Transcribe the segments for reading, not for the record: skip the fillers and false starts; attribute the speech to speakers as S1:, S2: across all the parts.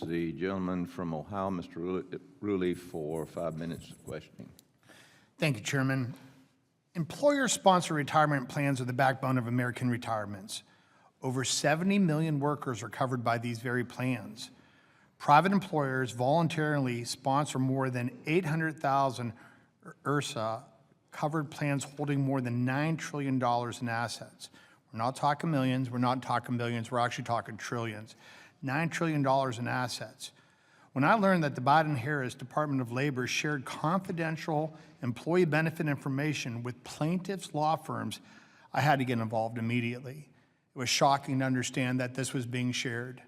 S1: the gentleman from Ohio, Mr. Rulli, for 5 minutes of questioning.
S2: Thank you, Chairman. Employer-sponsored retirement plans are the backbone of American retirements. Over 70 million workers are covered by these very plans. Private employers voluntarily sponsor more than 800,000 ESOP covered plans holding more than $9 trillion in assets. We're not talking millions, we're not talking billions, we're actually talking trillions. $9 trillion in assets. When I learned that the Biden-Harris Department of Labor shared confidential employee benefit information with plaintiffs' law firms, I had to get involved immediately. It was shocking to understand that this was being shared.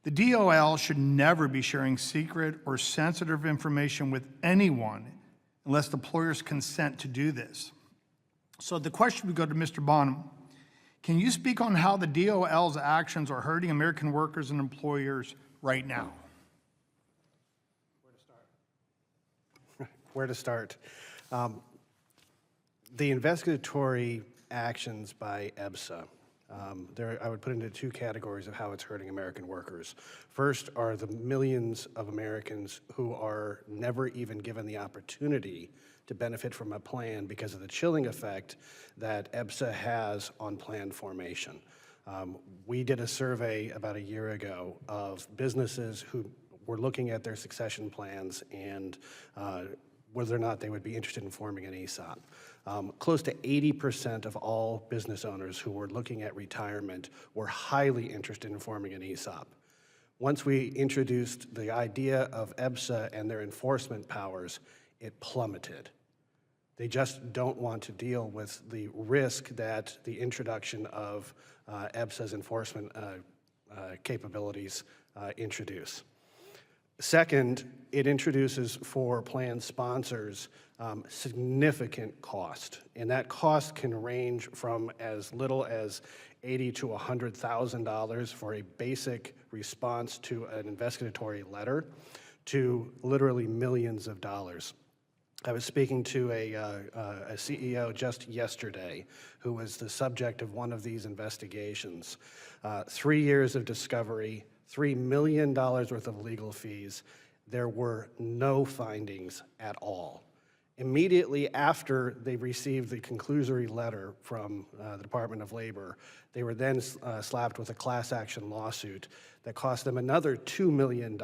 S2: The DOL should never be sharing secret or sensitive information with anyone unless the employers consent to do this. So the question would go to Mr. Bonham. Can you speak on how the DOL's actions are hurting American workers and employers right now?
S3: Where to start? The investigatory actions by EBSA, I would put into two categories of how it's hurting American workers. First are the millions of Americans who are never even given the opportunity to benefit from a plan because of the chilling effect that EBSA has on plan formation. We did a survey about a year ago of businesses who were looking at their succession plans and whether or not they would be interested in forming an ESOP. Close to 80% of all business owners who were looking at retirement were highly interested in forming an ESOP. Once we introduced the idea of EBSA and their enforcement powers, it plummeted. They just don't want to deal with the risk that the introduction of EBSA's enforcement capabilities introduce. Second, it introduces for plan sponsors significant cost, and that cost can range from as little as $80,000 to $100,000 for a basic response to an investigatory letter to literally millions of dollars. I was speaking to a CEO just yesterday who was the subject of one of these investigations. 3 years of discovery, $3 million worth of legal fees. There were no findings at all. Immediately after they received the conclusory letter from the Department of Labor, they were then slapped with a class action lawsuit that cost them another $2 million.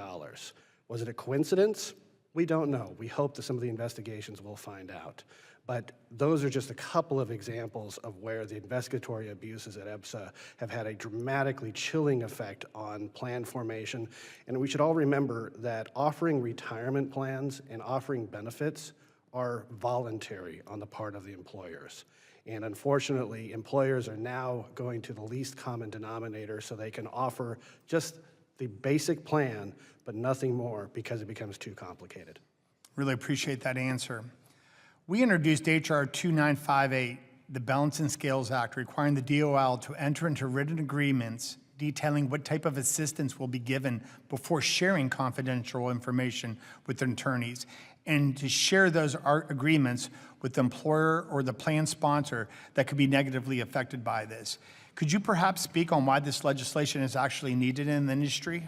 S3: Was it a coincidence? We don't know. We hope that some of the investigations will find out. But those are just a couple of examples of where the investigatory abuses at EBSA have had a dramatically chilling effect on plan formation. And we should all remember that offering retirement plans and offering benefits are voluntary on the part of the employers. And unfortunately, employers are now going to the least common denominator so they can offer just the basic plan, but nothing more because it becomes too complicated.
S2: Really appreciate that answer. We introduced H.R. 2958, the Balance and Scales Act, requiring the DOL to enter into written agreements detailing what type of assistance will be given before sharing confidential information with attorneys, and to share those agreements with the employer or the plan sponsor that could be negatively affected by this. Could you perhaps speak on why this legislation is actually needed in the industry?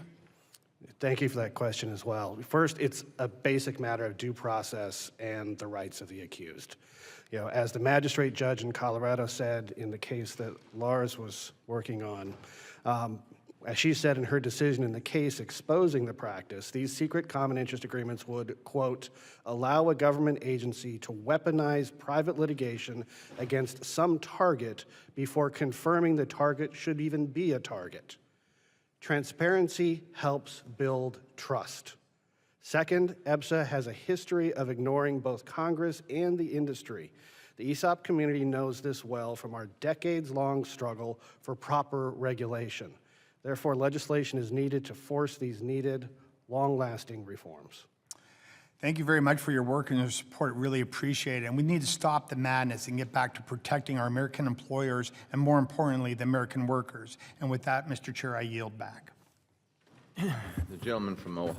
S3: Thank you for that question as well. First, it's a basic matter of due process and the rights of the accused. As the magistrate judge in Colorado said in the case that Lars was working on, as she said in her decision in the case exposing the practice, these secret common interest agreements would, quote, allow a government agency to weaponize private litigation against some target before confirming the target should even be a target. Transparency helps build trust. Second, EBSA has a history of ignoring both Congress and the industry. The ESOP community knows this well from our decades-long struggle for proper regulation. Therefore, legislation is needed to force these needed, long-lasting reforms.
S2: Thank you very much for your work and your support. Really appreciate it. And we need to stop the madness and get back to protecting our American employers and, more importantly, the American workers. And with that, Mr. Chair, I yield back.
S1: The gentleman from Ohio.